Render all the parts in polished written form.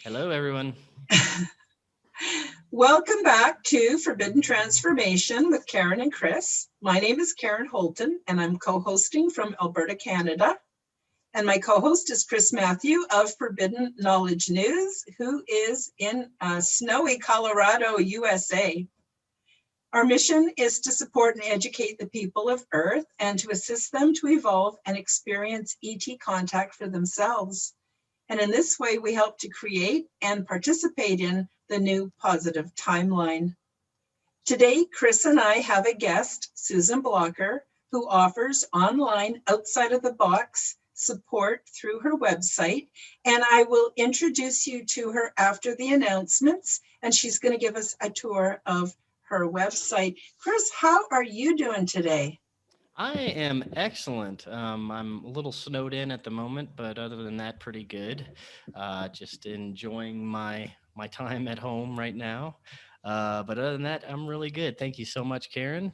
Hello, everyone. Welcome back to Forbidden Transformation with Karen and Chris. My name is Karen Holton, and I'm co hosting from Alberta, Canada. And my co host is Chris Matthew of Forbidden Knowledge News, who is in snowy Colorado, USA. Our mission is to support and educate the people of Earth and to assist them to evolve and experience ET contact for themselves. And in this way, we help to create and participate in the new positive timeline. Today, Chris and I have a guest, Susan Blocker, who offers online outside of the box support through her website. And I will introduce you to her after the announcements, and she's going to give us a tour of her website. Chris, how are you doing today? I am excellent. I'm a little snowed in at the moment, but other than that, pretty good. Just enjoying my time at home right now. But other than that, I'm really good. Thank you so much, Karen.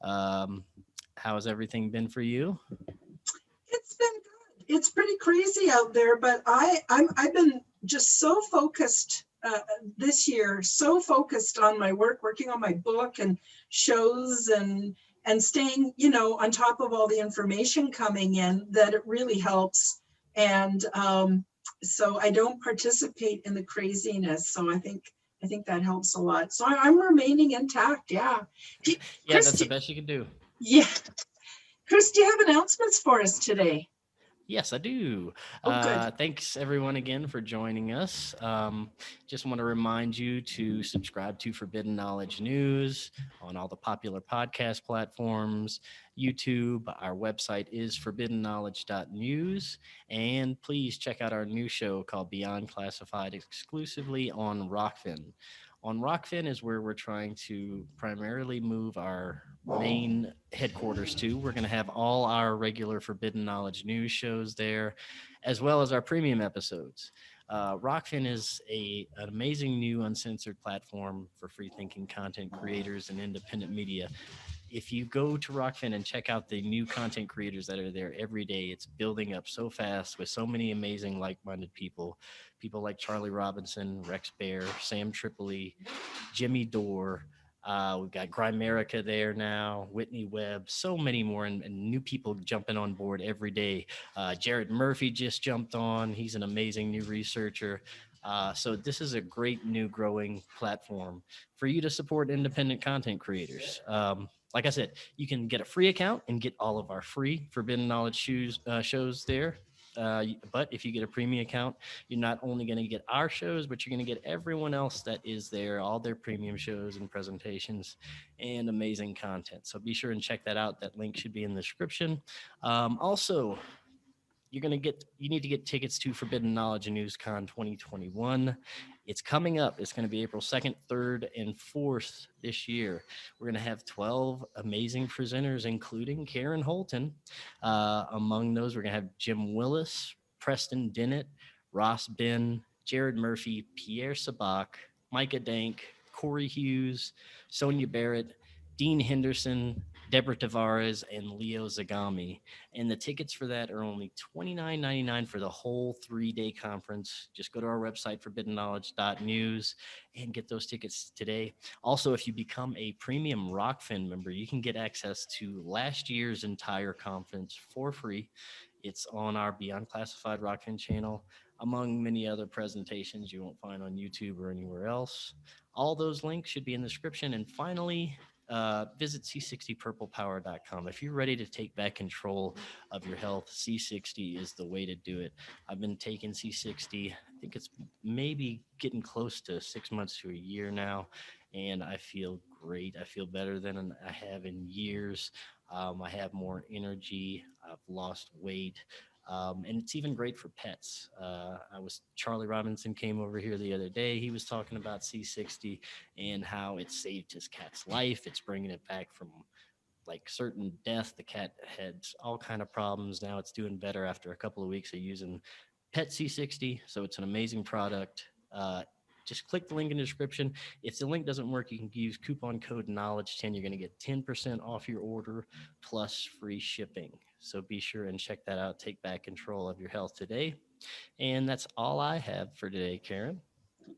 Um, how has everything been for you? It's been good. It's pretty crazy out there, but I've been just so focused this year, so focused on my work, working on my book and shows and staying, on top of all the information coming in that it really helps. And so I don't participate in the craziness. So I think that helps a lot. So I'm remaining intact. Yeah. Yeah, that's the Christy, best you can do. yeah. Chris, do you have announcements for us today? Yes, I do. Oh, good. Thanks everyone again for joining us. Just want to remind you to subscribe to Forbidden Knowledge News on all the popular podcast platforms, YouTube. Our website is forbiddenknowledge.news. And please check out our new show called Beyond Classified exclusively on Rockfin. On Rockfin is where we're trying to primarily move our main headquarters to. We're going to have all our regular Forbidden Knowledge news shows there, as well as our premium episodes. Rockfin is an amazing new uncensored platform for free thinking content creators and independent media. If you go to Rockfin and check out the new content creators that are there every day, it's building up so fast with so many amazing like-minded people. People like Charlie Robinson, Rex Bear, Sam Tripoli, Jimmy Dore. We've got Grimerica there now, Whitney Webb, so many more, and new people jumping on board every day. Jared Murphy just jumped on. He's an amazing new researcher. So this is a great new growing platform for you to support independent content creators. Like I said, you can get a free account and get all of our free Forbidden Knowledge shows there. But if you get a premium account, you're not only going to get our shows, but you're going to get everyone else that is there, all their premium shows and presentations and amazing content. So be sure and check that out. That link should be in the description. Also, you need to get tickets to Forbidden Knowledge and NewsCon 2021. It's coming up. It's going to be April 2nd, 3rd, and 4th this year. We're going to have 12 amazing presenters, including Karen Holton. Among those, we're going to have Jim Willis, Preston Dennett, Ross Ben, Jared Murphy, Pierre Sabak, Micah Dank, Corey Hughes, Sonia Barrett, Dean Henderson, Deborah Tavares, and Leo Zagami. And the tickets for that are only $29.99 for the whole 3-day conference. Just go to our website, forbiddenknowledge.news, and get those tickets today. Also, if you become a premium Rockfin member, you can get access to last year's entire conference for free. It's on our Beyond Classified Rockfin channel, among many other presentations you won't find on YouTube or anywhere else. All those links should be in the description. And finally, visit c60purplepower.com. If you're ready to take back control of your health, C60 is the way to do it. I've been taking C60, I think it's maybe getting close to 6 months to a year now, and I feel great. I feel better than I have in years. I have more energy. I've lost weight. And it's even great for pets. Charlie Robinson came over here the other day. He was talking about C60 and how it saved his cat's life. It's bringing it back from like certain death. The cat had all kind of problems. Now it's doing better after a couple of weeks of using Pet C60. So it's an amazing product. Just click the link in the description. If the link doesn't work, you can use coupon code knowledge10. You're going to get 10% off your order plus free shipping. So be sure and check that out. Take back control of your health today. And that's all I have for today, Karen.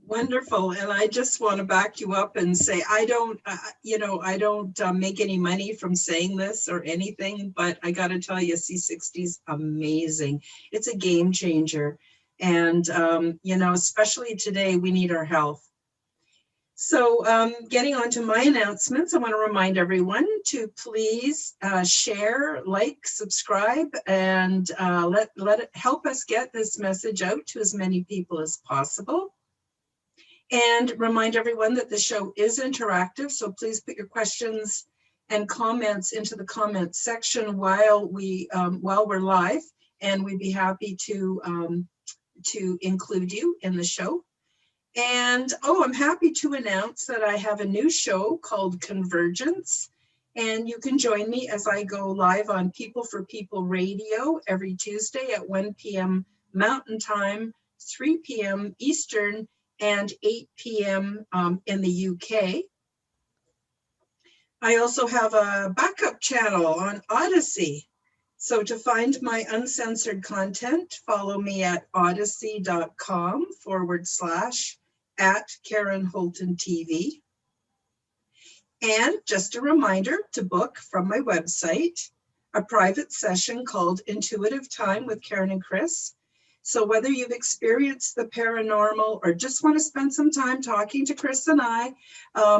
Wonderful. And I just want to back you up and say, I don't, I don't make any money from saying this or anything, but I got to tell you, C60 is amazing. It's a game changer. And, especially today, we need our health. So getting on to my announcements, I want to remind everyone to please share, like, subscribe, and let it help us get this message out to as many people as possible. And remind everyone that the show is interactive, so please put your questions and comments into the comment section while we're live, and we'd be happy to include you in the show. And I'm happy to announce that I have a new show called Convergence, and you can join me as I go live on People for People Radio every Tuesday at 1 p.m. Mountain Time, 3 p.m. Eastern, and 8 p.m. In the UK. I also have a backup channel on Odyssey. So to find my uncensored content, follow me at odyssey.com/@Karen Holton TV. And just a reminder to book from my website a private session called Intuitive Time with Karen and Chris. So whether you've experienced the paranormal or just want to spend some time talking to Chris and I,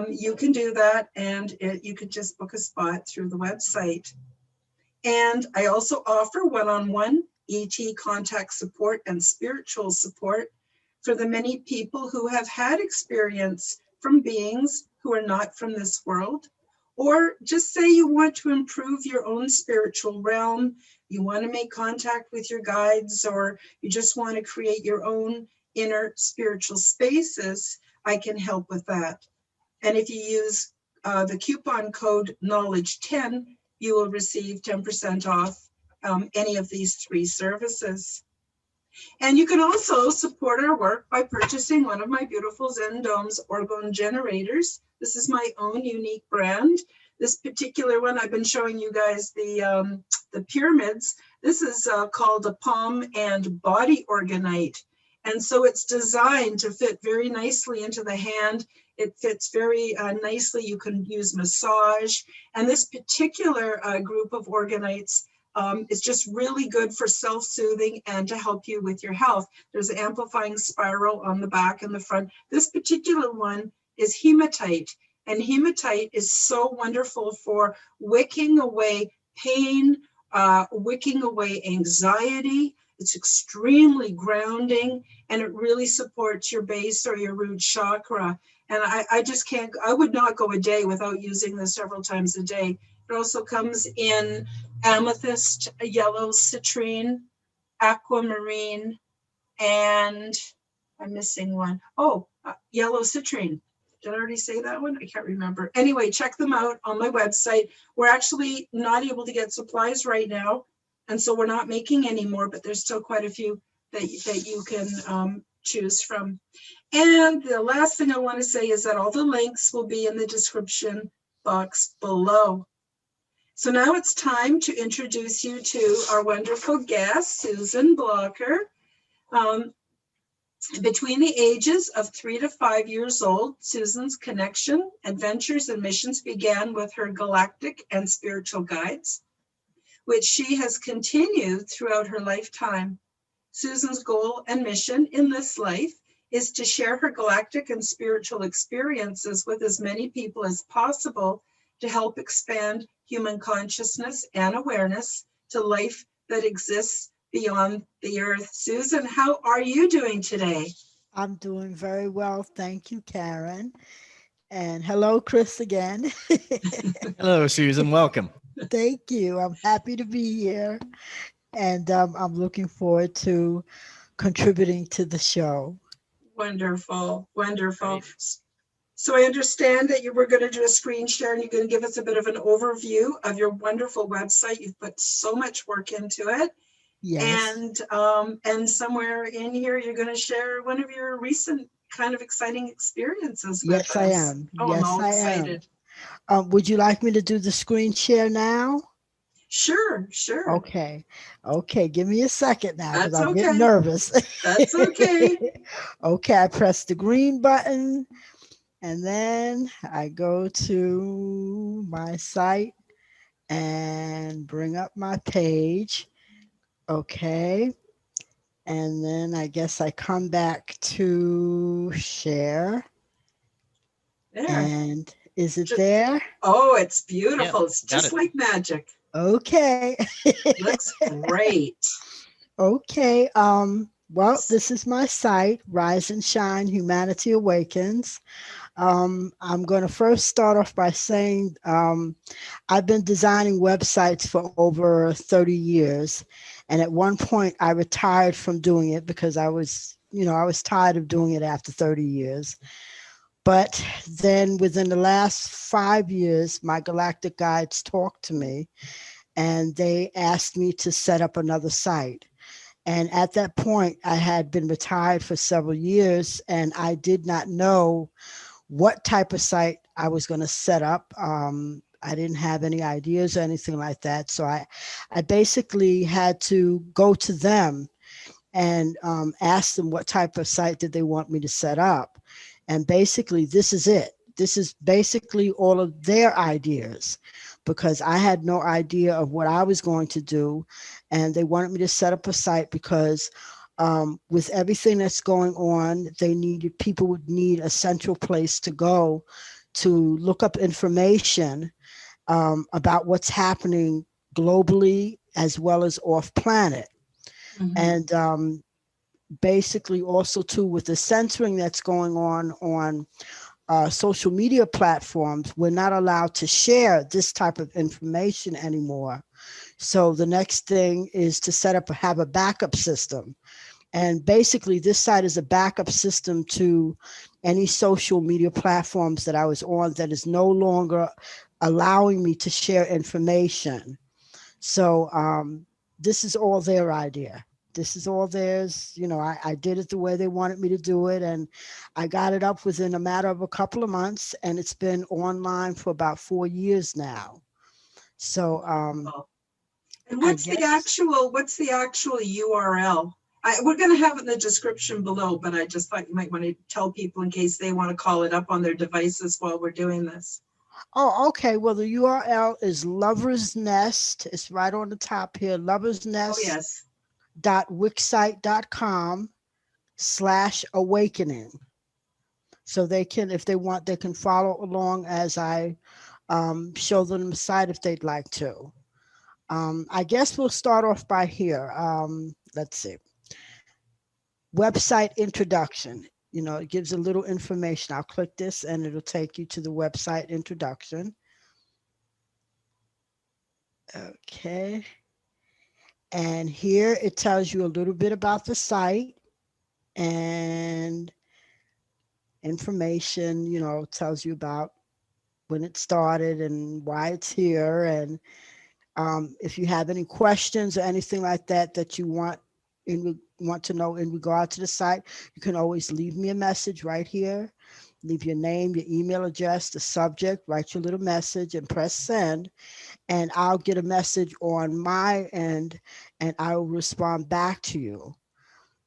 you can do that, and you could just book a spot through the website. And I also offer one-on-one ET contact support and spiritual support for the many people who have had experience from beings who are not from this world, or just say you want to improve your own spiritual realm, you want to make contact with your guides, or you just want to create your own inner spiritual spaces, I can help with that. And if you use the coupon code KNOWLEDGE10, you will receive 10% off any of these 3 services. And you can also support our work by purchasing one of my beautiful Zen Domes orgone generators. This is my own unique brand. This particular one, I've been showing you guys the pyramids. This is called a palm and body orgonite. And so it's designed to fit very nicely into the hand. It fits very nicely. You can use massage. And this particular group of orgonites is just really good for self-soothing and to help you with your health. There's an amplifying spiral on the back and the front. This particular one is hematite. And hematite is so wonderful for wicking away pain, wicking away anxiety. It's extremely grounding, and it really supports your base or your root chakra. And I just can't, I would not go a day without using this several times a day. It also comes in amethyst, yellow citrine, aquamarine, and I'm missing one. Yellow citrine. Did I already say that one? I can't remember. Anyway, check them out on my website. We're actually not able to get supplies right now, and so we're not making any more, but there's still quite a few that you can choose from. And the last thing I want to say is that all the links will be in the description box below. So now it's time to introduce you to our wonderful guest, Susan Blocker. Between the ages of 3 to 5 years old, Susan's connection, adventures, and missions began with her galactic and spiritual guides, which she has continued throughout her lifetime. Susan's goal and mission in this life is to share her galactic and spiritual experiences with as many people as possible to help expand human consciousness and awareness to life that exists beyond the earth. Susan, how are you doing today? I'm doing very well. Thank you, Karen. And hello, Chris, again. Hello, Susan. Welcome. Thank you. I'm happy to be here. And I'm looking forward to contributing to the show. Wonderful, wonderful. Great. So I understand that you were going to do a screen share and you're going to give us a bit of an overview of your wonderful website. You've put so much work into it. Yes. And somewhere in here, you're going to share one of your recent kind of exciting experiences with Yes, us. I am. Oh, I'm Yes, all I excited. am. Would you like me to do the screen share now? Sure, sure. Okay. Okay. Give me a second now because That's I'm getting okay. nervous. That's okay. Okay. I press the green button and then I go to my site and bring up my page. Okay. And then I guess I come back to share. There. And is it Ju- there? Oh, it's Yep, beautiful. It's got just it. like magic. Okay. Looks great. Okay. Well, this is my site, Rise and Shine Humanity Awakens. I'm going to first start off by saying I've been designing websites for over 30 years. And at one point, I retired from doing it because I was tired of doing it after 30 years. But then within the last 5 years, my galactic guides talked to me and they asked me to set up another site. And at that point, I had been retired for several years and I did not know what type of site I was going to set up. I didn't have any ideas or anything like that. So I basically had to go to them and ask them what type of site did they want me to set up. And basically, this is it. This is basically all of their ideas because I had no idea of what I was going to do. And they wanted me to set up a site because with everything that's going on, people would need a central place to go to look up information about what's happening globally as well as off planet. Mhm. And basically also too with the censoring that's going on social media platforms, we're not allowed to share this type of information anymore. So the next thing is to have a backup system. And basically this site is a backup system to any social media platforms that I was on that is no longer allowing me to share information. So this is all their idea. This is all theirs. I did it the way they wanted me to do it. And I got it up within a matter of a couple of months. And it's been online for about 4 years now. So Wonderful. And I guess, what's the actual URL? We're going to have it in the description below, but I just thought you might want to tell people in case they want to call it up on their devices while we're doing this. oh, okay. Well, the URL is Lover's Nest. It's right on the top here, Oh, yes. loversnest.wixsite.com/awakening. So they can, if they want, they can follow along as I show them the site if they'd like to. I guess we'll start off by here. Let's see. Website introduction. It gives a little information. I'll click this and it'll take you to the website introduction. Okay. And here it tells you a little bit about the site and information, tells you about when it started and why it's here. And if you have any questions or anything like that that you want to know in regard to the site, you can always leave me a message right here. Leave your name, your email address, the subject, write your little message and press send. And I'll get a message on my end and I will respond back to you.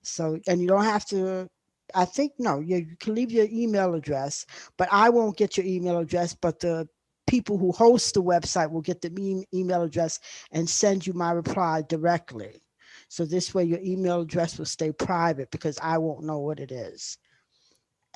So, and you don't have to, I think, no, you can leave your email address, but I won't get your email address, but the people who host the website will get the email address and send you my reply directly. So this way your email address will stay private because I won't know what it is.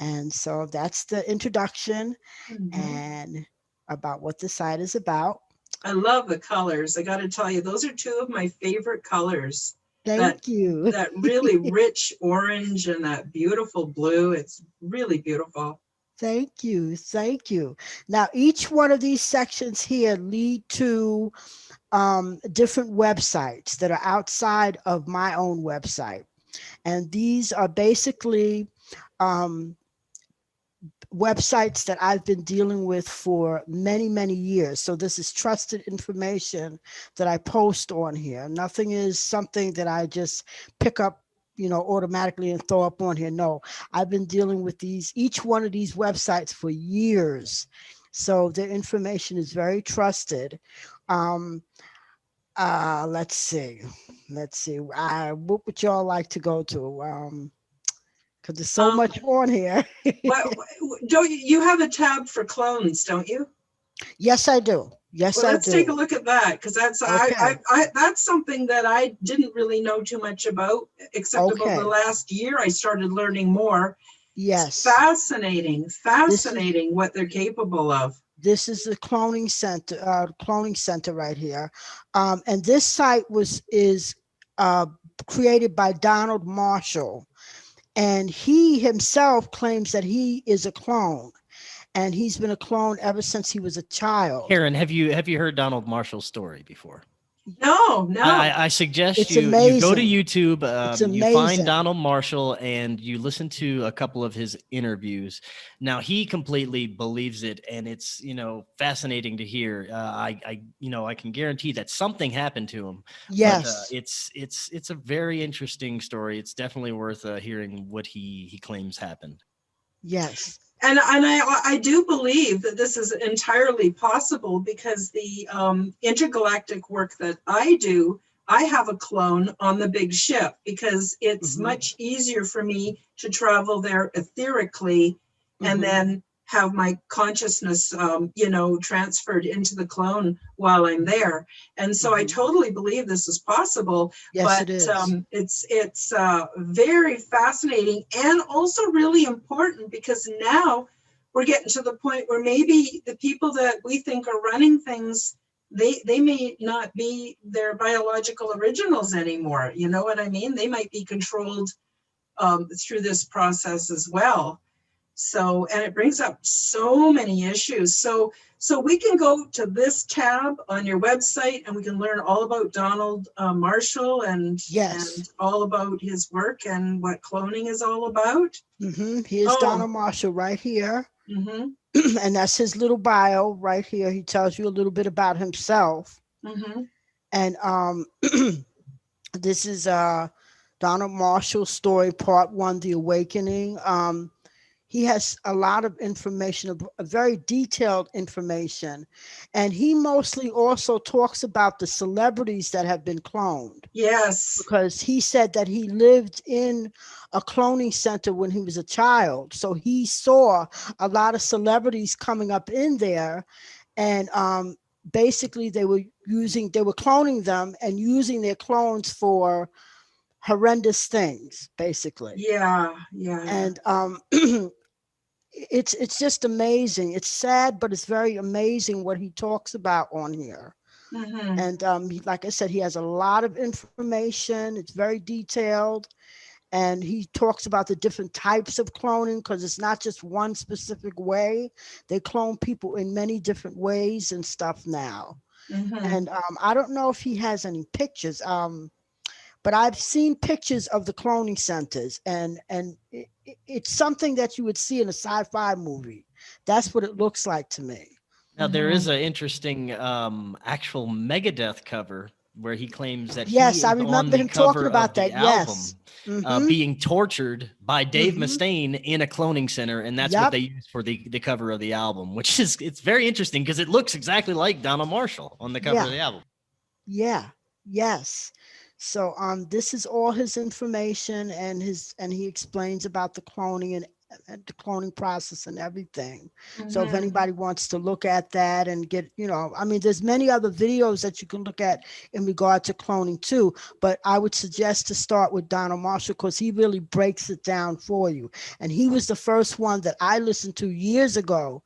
And so that's the introduction Mhm. and about what the site is about. I love the colors. I got to tell you, those are two of my favorite colors. That Thank you. that really rich orange and that beautiful blue. It's really beautiful. Thank you. Thank you. Now, each one of these sections here lead to different websites that are outside of my own website. And these are basically um, websites that I've been dealing with for many, many years. So this is trusted information that I post on here. Nothing is something that I just pick up, automatically and throw up on here. No, I've been dealing with each one of these websites for years. So their information is very trusted. Um, Let's see. What would y'all like to go to? Because there's so Um, much on here. don't you have a tab for clones, don't you? Yes, I do. Yes, Well, I let's take a do. look at that because Okay. that's something that I didn't really know too much about, except about the Okay. last year I started learning more. It's Yes. fascinating, This is fascinating what they're capable of. the cloning center right here. And this site is uh created by Donald Marshall. And he himself claims that he is a clone. And he's been a clone ever since he was a child. Karen, have you heard Donald Marshall's story before? No, no. I suggest It's you go to amazing. YouTube, It's you find amazing. Donald Marshall, and you listen to a couple of his interviews. Now he completely believes it, and it's fascinating to hear. I can guarantee that something happened to him, but Yes. it's a very interesting story. It's definitely worth hearing what he claims happened. Yes. And I do believe that this is entirely possible because the intergalactic work that I do, I have a clone on the big ship because it's Hmm. much easier for me to travel there etherically and Hmm. then have my consciousness, transferred into the clone while I'm there. And so I Hmm. totally believe this is possible, Yes, but it is. it's very fascinating and also really important because now we're getting to the point where maybe the people that we think are running things, they may not be their biological originals anymore. You know what I mean? They might be controlled through this process as well. So, and it brings up so many issues. So we can go to this tab on your website and we can learn all about Donald Marshall Yes. and all about his work and what cloning is all about. Here's Oh, Donald Marshall right here. mm-hmm, And that's his little bio right here. He tells you a little bit about himself. mm-hmm. And this is Donald Marshall's story, part one, The Awakening. He has a lot of information, a very detailed information. And he mostly also talks about the celebrities that have been cloned, Yes. because he said that he lived in a cloning center when he was a child. So he saw a lot of celebrities coming up in there, and basically they were cloning them and using their clones for horrendous things, basically. Yeah, yeah. And it's just amazing. It's sad, but it's very amazing what he talks about on here. Mm-hmm. And like I said, he has a lot of information. It's very detailed, and he talks about the different types of cloning, because it's not just one specific way. They clone people in many different ways and stuff now. Mm-hmm. And I don't know if he has any pictures, but I've seen pictures of the cloning centers, and it's something that you would see in a sci-fi movie. That's what it looks like to me. Now there Mm-hmm. is an interesting actual Megadeth cover where he claims that he Yes, I is on remember the him talking cover of about the that. Yes. album, Mm-hmm. being tortured by Dave Mm-hmm. Mustaine in a cloning center, and that's what Yep. they use for the cover of the album, which is it's very interesting because it looks exactly like Donald Marshall on the cover of Yeah. the album. Yeah. Yes. So this is all his information, and he explains about the cloning and the cloning process and everything. So if Mm-hmm. anybody wants to look at that and get, I mean, there's many other videos that you can look at in regard to cloning too, but I would suggest to start with Donald Marshall, because he really breaks it down for you. And he was the first one that I listened to years ago.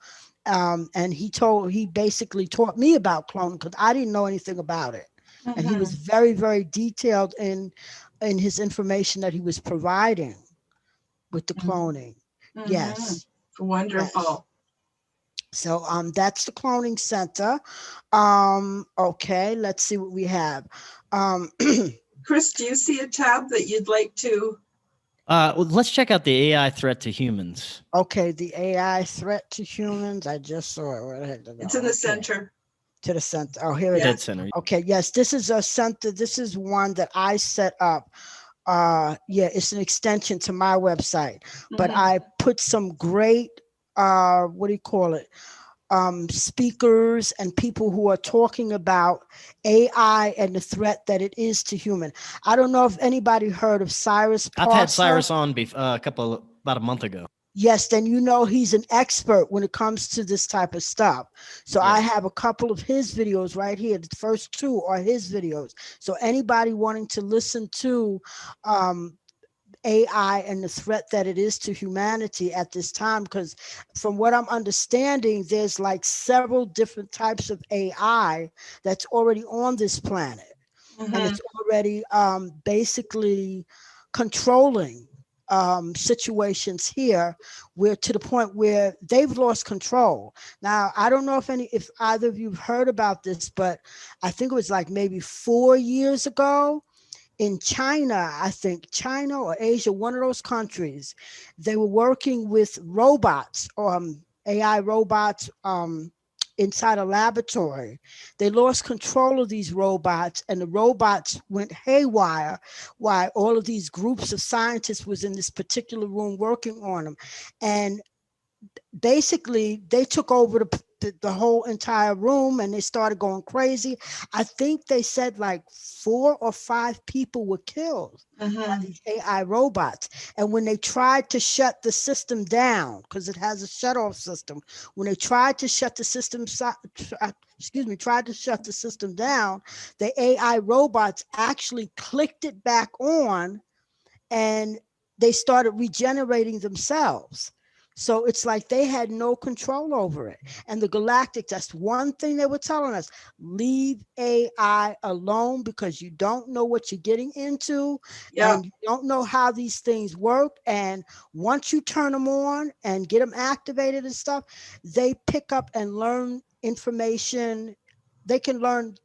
And he basically taught me about cloning, because I didn't know anything about it. And he Mm-hmm. was very, very detailed in his information that he was providing with the cloning. Mm-hmm. Yes. Yes. Wonderful. So that's the cloning center. Okay, let's see what we have. Um Chris, do you see a tab that you'd like to? Well, let's check out the AI threat to humans. okay, the AI threat to humans. I just saw it. Where the heck did it It's go? in the Okay. center. To the center. Oh, here it Yeah. Dead is. center. Okay, yes, this is a center. This is one that I set up. Yeah, it's an extension to my website, but Mm-hmm. I put some great what do you call it, speakers and people who are talking about AI and the threat that it is to human. I don't know if anybody heard of Cyrus I've had Parser. Cyrus on about a month ago. Yes, then you know he's an expert when it comes to this type of stuff. So I Yes. have a couple of his videos right here. The first two are his videos. So anybody wanting to listen to um, AI and the threat that it is to humanity at this time, because from what I'm understanding, there's like several different types of AI that's already on this planet, and Mhm. it's already basically controlling situations here, where to the point where they've lost control. Now I don't know if either of you have heard about this, but I think it was like maybe 4 years ago in China, I think China or Asia, one of those countries, they were working with robots, AI robots, inside a laboratory. They lost control of these robots, and the robots went haywire while all of these groups of scientists was in this particular room working on them. And basically they took over the whole entire room, and they started going crazy. I think they said like 4 or 5 people were killed by Mhm. these AI robots. And when they tried to shut the system down, because it has a shut off system, when they tried to shut the system, tried to shut the system down, the AI robots actually clicked it back on, and they started regenerating themselves. So it's like they had no control over it. And the Galactic, that's one thing they were telling us: leave AI alone, because you don't know what you're getting into, Yeah. and you don't know how these things work. And once you turn them on and get them activated and stuff, they pick up and learn information. They can learn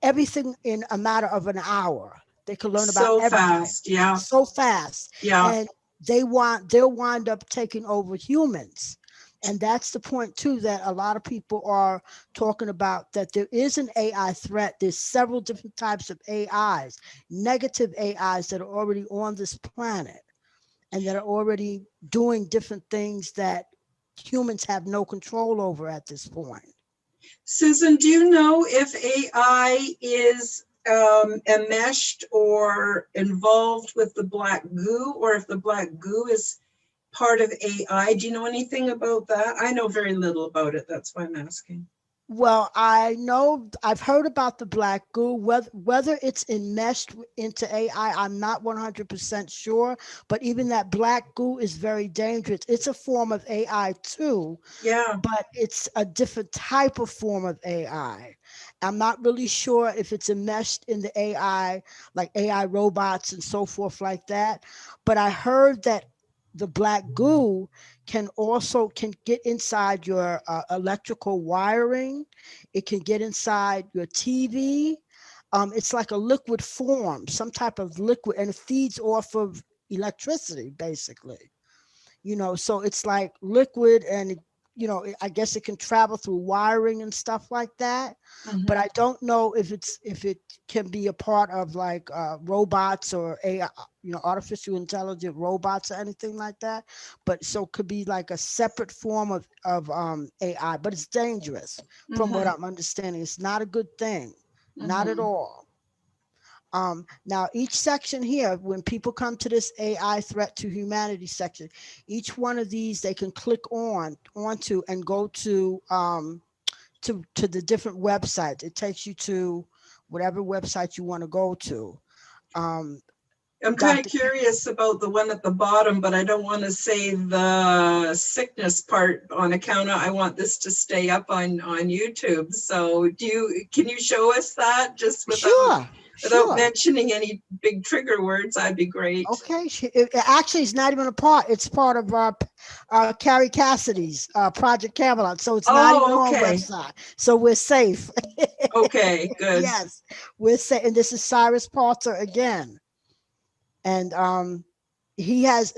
everything in a matter of an hour. They can learn about So everything fast. Yeah. so fast, Yeah. and they'll wind up taking over humans. And that's the point too, that a lot of people are talking about, that there is an AI threat. There's several different types of AIs, negative AIs, that are already on this planet, and that are already doing different things that humans have no control over at this point. Susan, do you know if AI is enmeshed or involved with the black goo, or if the black goo is part of AI? Do you know anything about that? I know very little about it. That's why I'm asking. Well, I know I've heard about the black goo. Whether it's enmeshed into AI, I'm not 100% sure. But even that black goo is very dangerous. It's a form of AI too, Yeah. but it's a different type of form of AI. I'm not really sure if it's enmeshed in the AI, like AI robots and so forth like that. But I heard that the black goo can get inside your electrical wiring. It can get inside your TV. It's like a liquid form, some type of liquid, and it feeds off of electricity, basically. So it's like liquid, and I guess it can travel through wiring and stuff like that. But Mhm. I don't know if it can be a part of like robots or AI, artificial intelligent robots or anything like that. But so it could be like a separate form of AI, but it's dangerous from what Mhm. I'm understanding. It's not a good thing, not at Mhm. all. Now, each section here, when people come to this AI threat to humanity section, each one of these they can click onto and go to the different websites. It takes you to whatever website you want to go to. Um, I'm kind of Dr. curious about the one at the bottom, but I don't want to say the sickness part on account of, I want this to stay up on YouTube. So can you show us that just Sure, without sure. mentioning any big trigger words? That'd be great. Okay. It actually is not even a part. It's part of Carrie Cassidy's Project Camelot. So it's not even Oh, on okay. website. So we're safe. Okay, good. Yes, we're safe. And this is Cyrus Porter again. And he is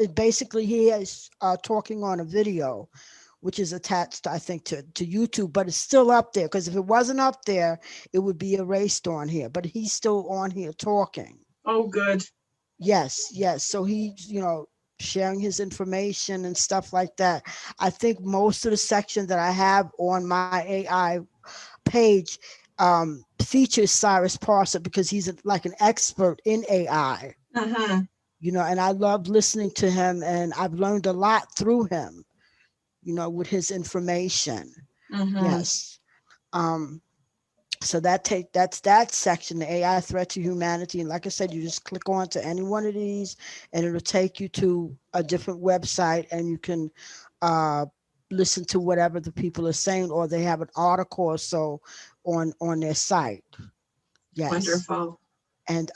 talking on a video, which is attached, I think, to YouTube, but it's still up there, because if it wasn't up there, it would be erased on here. But he's still on here talking. Oh, good. Yes, yes. So he, sharing his information and stuff like that. I think most of the section that I have on my AI page features Cyrus Parser because he's like an expert in AI, Mm-hmm. and I love listening to him, and I've learned a lot through him, with his information. Mm-hmm. Yes. Um, so that's that section, the AI threat to humanity. And like I said, you just click on to any one of these and it'll take you to a different website, and you can uh, listen to whatever the people are saying, or they have an article or so on their site. Yes. Wonderful. And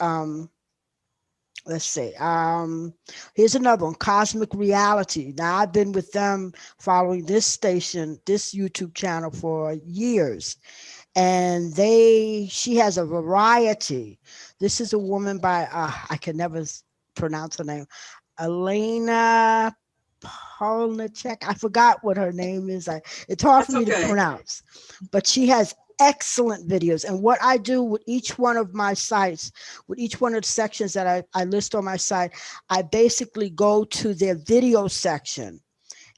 let's see. Here's another one, Cosmic Reality. Now I've been with them following this station, this YouTube channel for years, and she has a variety. This is a woman by I can never pronounce her name, Elena Polnicek. I forgot what her name is. It's hard for That's me to okay. pronounce, but she has excellent videos. And what I do with each one of my sites, with each one of the sections that I list on my site, I basically go to their video section.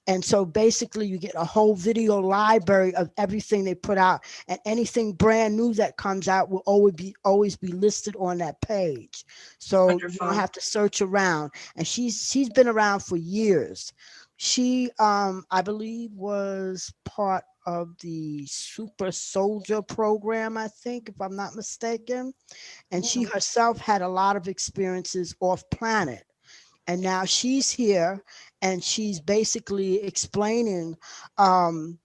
And so basically you get a whole video library of everything they put out, and anything brand new that comes out will always be listed on that page. So you don't Wonderful. have to search around. And she's been around for years. She I believe was part of the Super Soldier program, I think, if I'm not mistaken. And she Mhm. herself had a lot of experiences off planet, and now she's here, and she's basically explaining, um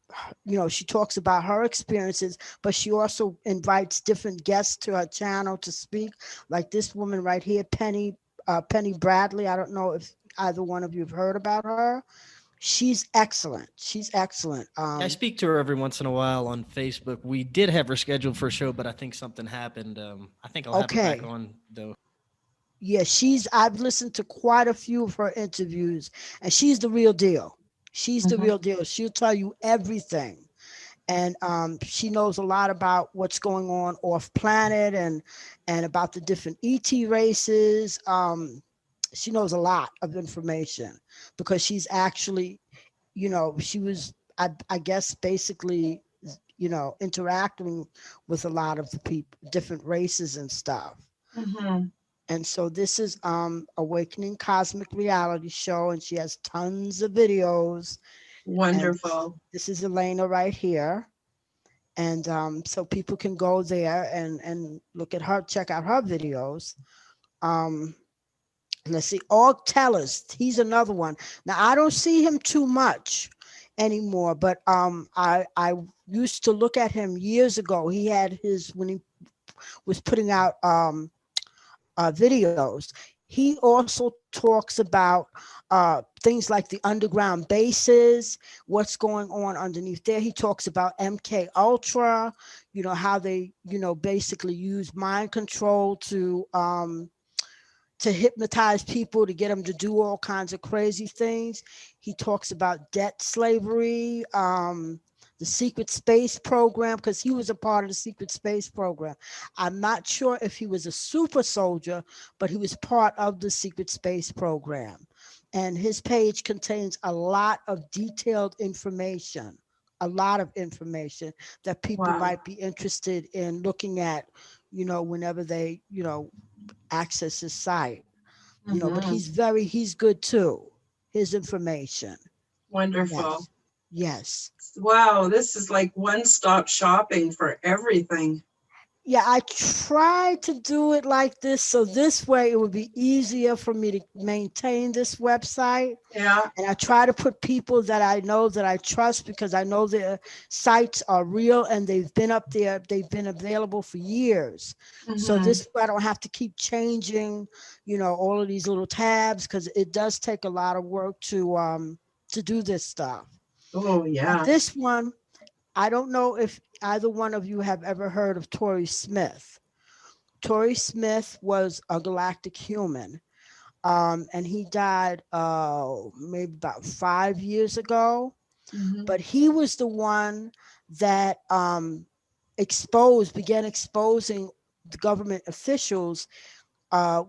she talks about her experiences, but she also invites different guests to her channel to speak, like this woman right here, Penny Bradley. I don't know if either one of you have heard about her. She's excellent. Yeah, I speak to her every once in a while on Facebook. We did have her scheduled for a show, but I think something happened. I think I'll have her back Okay. on though. Yeah, I've listened to quite a few of her interviews, and she's the real deal. She's the Mhm. real deal. She'll tell you everything. And she knows a lot about what's going on off planet, and about the different ET races. She knows a lot of information because she's actually, she was, I guess, basically, interacting with a lot of the people, different races and stuff. Mhm. And so this is Awakening Cosmic Reality Show, and she has tons of videos. And Wonderful. this is Elena right here. And so people can go there and look at her, check out her videos. Um, let's see, Og Tellers, he's another one. Now I don't see him too much anymore, but I used to look at him years ago. He had his, when he was putting out videos. He also talks about things like the underground bases, what's going on underneath there. He talks about MK Ultra, how they, basically use mind control to hypnotize people, to get them to do all kinds of crazy things. He talks about debt slavery, the secret space program, because he was a part of the secret space program. I'm not sure if he was a super soldier, but he was part of the secret space program. And his page contains a lot of detailed information, a lot of information that people Wow. might be interested in looking at, whenever they, access his site, but Mhm. he's good too. His information. Wonderful. Yes. Yes. Wow, this is like one-stop shopping for everything. Yeah, I try to do it like this so this way it would be easier for me to maintain this website. Yeah. And I try to put people that I know, that I trust, because I know their sites are real and they've been up there, they've been available for years. So Mhm. this way I don't have to keep changing, all of these little tabs, because it does take a lot of work to do this stuff. Oh, Now yeah. this one, I don't know if either one of you have ever heard of Tori Smith. Tori Smith was a galactic human, and he died maybe about 5 years ago. Mhm. But he was the one that began exposing the government officials uh,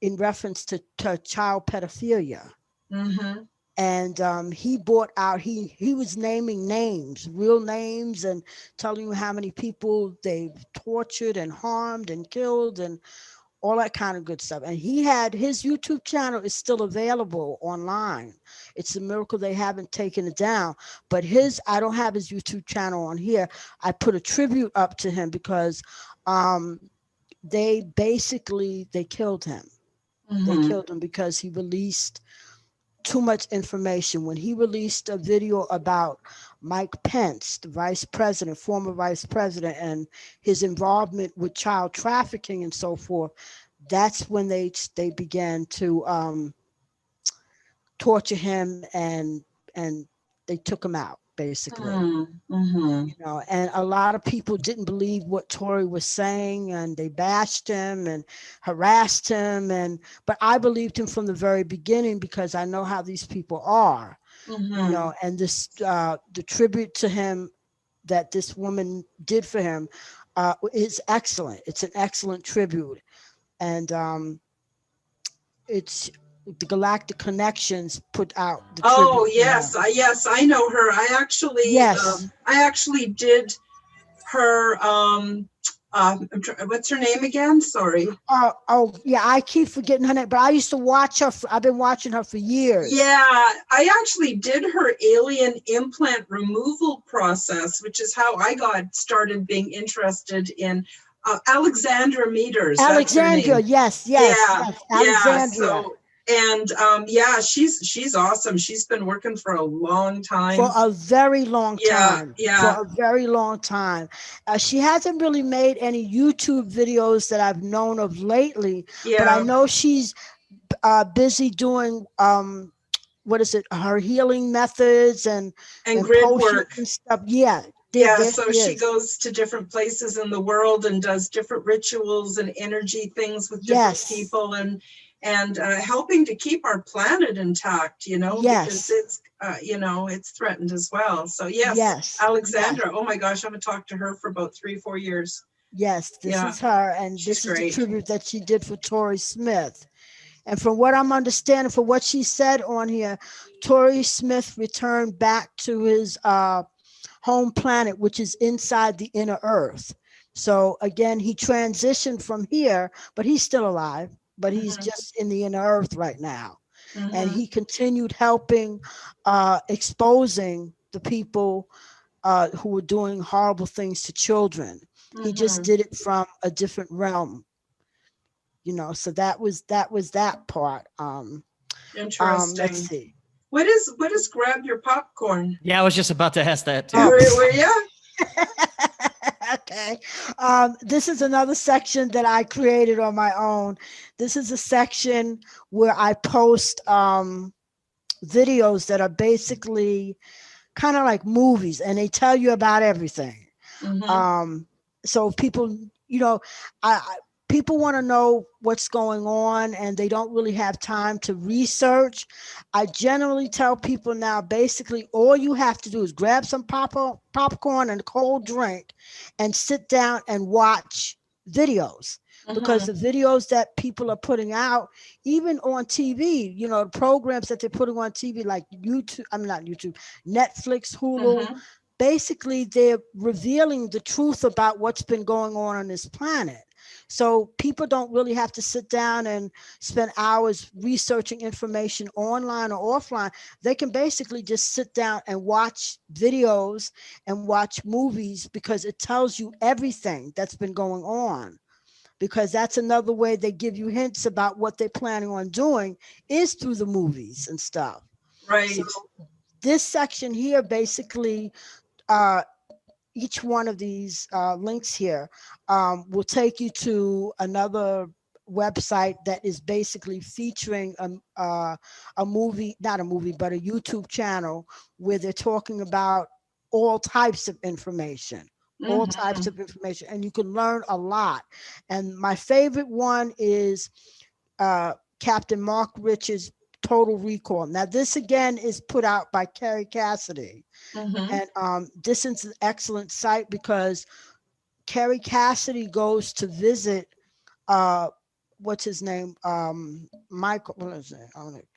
in reference to child pedophilia. Mm-hmm. And he bought out, he was naming names, real names, and telling you how many people they've tortured and harmed and killed and all that kind of good stuff. And he had his YouTube channel is still available online. It's a miracle they haven't taken it down. But I don't have his YouTube channel on here. I put a tribute up to him because um, they killed him. They Mm-hmm. killed him because he released too much information. When he released a video about Mike Pence, the vice president, former vice president, and his involvement with child trafficking and so forth, that's when they began to torture him, and they took him out basically. Mm-hmm. And a lot of people didn't believe what Tory was saying, and they bashed him and harassed him, but I believed him from the very beginning because I know how these people are. Mm-hmm. And this the tribute to him that this woman did for him is excellent. It's an excellent tribute. And it's the Galactic Connections put out the Oh tribute to yes, him. I know her. Yes. I actually did her. What's her name again? Sorry. Oh, yeah. I keep forgetting her name, but I used to watch her. I've been watching her for years. Yeah, I actually did her alien implant removal process, which is how I got started being interested in Alexandra Meters. That's her Alexandria. name. Yes, yes, Yeah, yes. yeah. Alexandria. And yeah, she's awesome. She's been working for a long For time. a very long Yeah, time. yeah, For a very long time. She hasn't really made any YouTube videos that I've known of lately, but I yeah. know she's busy doing what is it? Her healing methods And and grid potions work. and stuff. Yeah, Yeah, there so she she is. goes to different places in the world and does different rituals and energy things with different Yes, people, and helping to keep our planet intact, because yes, it's threatened as well. So yes, yes, yes. Alexandra. Oh my gosh, I haven't talked to her for about 3-4 years. Yes, this Yeah, is her, and she's this is the great. tribute that she did for Tori Smith. And from what I'm understanding, for what she said on here, Tori Smith returned back to his home planet, which is inside the inner Earth. So again, he transitioned from here, but he's still alive, but he's Hmm. just in the inner Earth right now. And Hmm. he continued helping, exposing the people who were doing horrible things to children. He just Hmm. did it from a different realm, so that was that part. Let's Interesting. see. What is grab your popcorn? Yeah, I was just about to ask that Oh, too. Were you? okay. This is another section that I created on my own. This is a section where I post videos that are basically kind of like movies, and they tell you about everything. Hmm. So people, I people want to know what's going on, and they don't really have time to research. I generally tell people now, basically, all you have to do is grab some popcorn and a cold drink, and sit down and watch videos. Because Hmm. the videos that people are putting out, even on TV, the programs that they're putting on TV, like YouTube, I'm not YouTube, Netflix, Hulu, Hmm. basically they're revealing the truth about what's been going on this planet. So people don't really have to sit down and spend hours researching information online or offline. They can basically just sit down and watch videos and watch movies, because it tells you everything that's been going on. Because that's another way they give you hints about what they're planning on doing, is through the movies and stuff. So Right. this section here basically, uh, each one of these links here will take you to another website that is basically featuring a movie, not a movie, but a YouTube channel where they're talking about all types of information. All types Hmm. of information, and you can learn a lot. And my favorite one is Captain Mark Richards' Total Recall. Now, this again is put out by Carrie Cassidy, Hmm. and this is an excellent site because Carrie Cassidy goes to visit, uh, what's his name? Michael, what is it?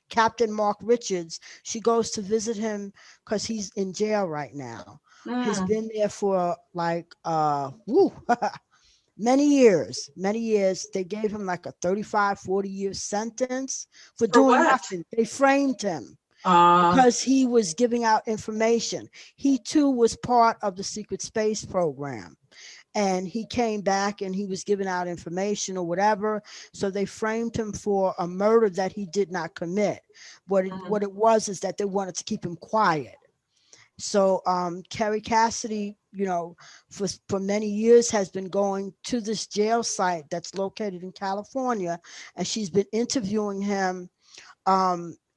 Captain Mark Richards. She goes to visit him because he's in jail right now. He's Mm. been there for like woo, many years. They gave him like a 35, 40-year sentence for For doing what? nothing. They framed him Uh, because he was giving out information. He too was part of the secret space program, and he came back and he was giving out information or whatever. So they framed him for a murder that he did not commit. What it was is that they wanted to keep him quiet. So Kerry Cassidy, for many years has been going to this jail site that's located in California, and she's been interviewing him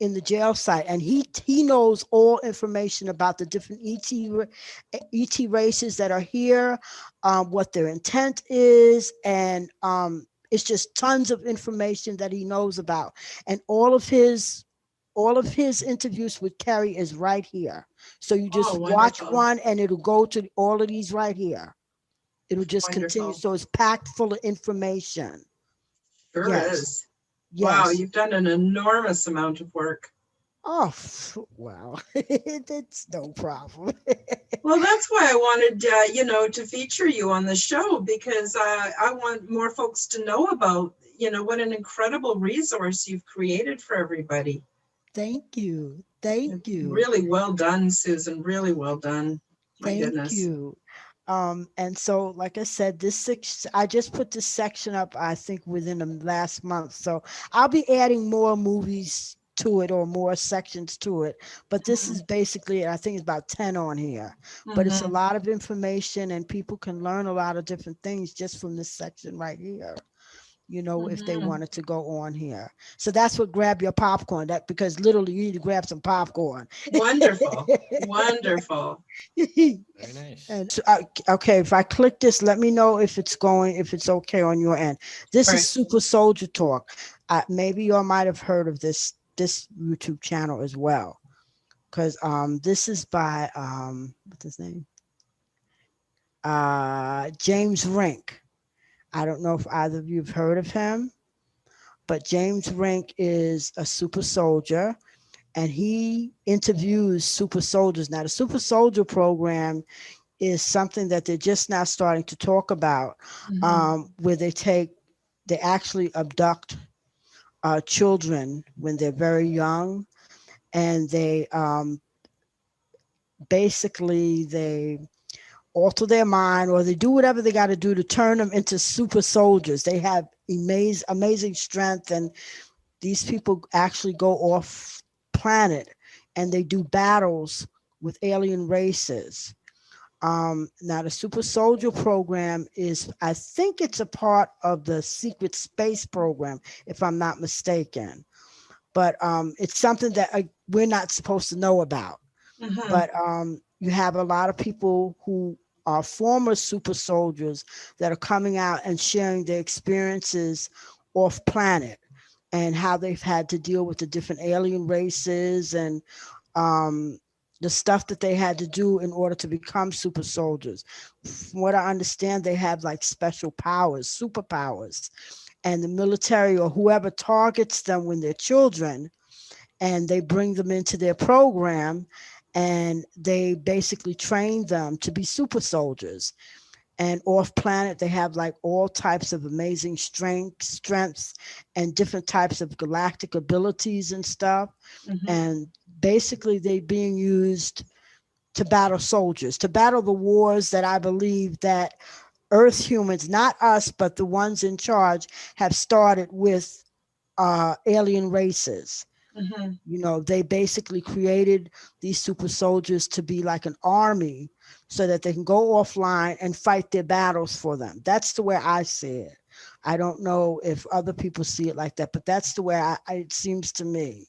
in the jail site, and he knows all information about the different ET races that are here, what their intent is, and it's just tons of information that he knows about, and all of his interviews with Kerry is right here. So you oh, just watch wonderful. one, and it'll go to all of these right here. It'll just continue. Wonderful. So it's packed full of information. Sure Yes, is. Wow, yes. you've done an enormous amount of work. Oh, well, it's no problem. Well, that's why I wanted, to feature you on the show, because I want more folks to know about, what an incredible resource you've created for everybody. Thank you. Thank you. Really well done, Susan. Really well done. My Thank goodness. you. And so, like I said, I just put this section up, I think, within the last month. So I'll be adding more movies to it or more sections to it. But this is basically, I think it's about 10 on here. But it's a Mhm. lot of information, and people can learn a lot of different things just from this section right here. If they Mhm. wanted to go on here. So that's what grab your popcorn. That because literally you need to grab some popcorn. Wonderful. Wonderful. Very nice. And so, okay, if I click this, let me know if it's okay on your end. This All is right. Super Soldier Talk. Maybe you all might have heard of this YouTube channel as well, because this is by what's his name? James Rink. I don't know if either of you have heard of him, but James Rink is a super soldier, and he interviews super soldiers. Now, the super soldier program is something that they're just now starting to talk about, Mhm. where they actually abduct children when they're very young, and they basically they alter their mind, or they do whatever they got to do to turn them into super soldiers. They have amazing strength, and these people actually go off planet and they do battles with alien races. Now, the Super Soldier program is, I think it's a part of the Secret Space program, if I'm not mistaken. But it's something that we're not supposed to know about. Mhm. But you have a lot of people who are former super soldiers that are coming out and sharing their experiences off planet, and how they've had to deal with the different alien races, and um, the stuff that they had to do in order to become super soldiers. From what I understand, they have like special powers, superpowers, and the military or whoever targets them when they're children, and they bring them into their program, and they basically train them to be super soldiers. And off planet, they have like all types of amazing strengths and different types of galactic abilities and stuff. Mhm. And basically, they being used to battle soldiers, to battle the wars that I believe that Earth humans, not us, but the ones in charge, have started with alien races. Mhm. They basically created these super soldiers to be like an army, so that they can go offline and fight their battles for them. That's the way I see it. I don't know if other people see it like that, but that's the way it seems to me.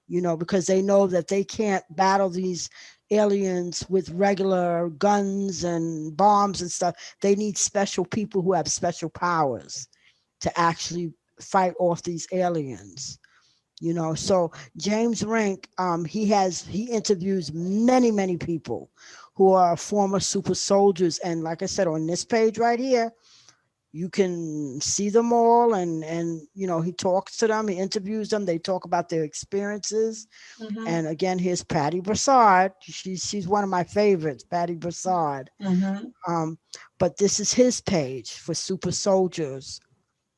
Because they know that they can't battle these aliens with regular guns and bombs and stuff. They need special people who have special powers to actually fight off these aliens. So James Rink, he interviews many people who are former super soldiers, and like I said, on this page right here, you can see them all, and he talks to them, he interviews them, they talk about their experiences. Mm-hmm. And again, here's Patty Broussard. She's one of my favorites, Patty Broussard. Mm-hmm. But this is his page for Super Soldiers,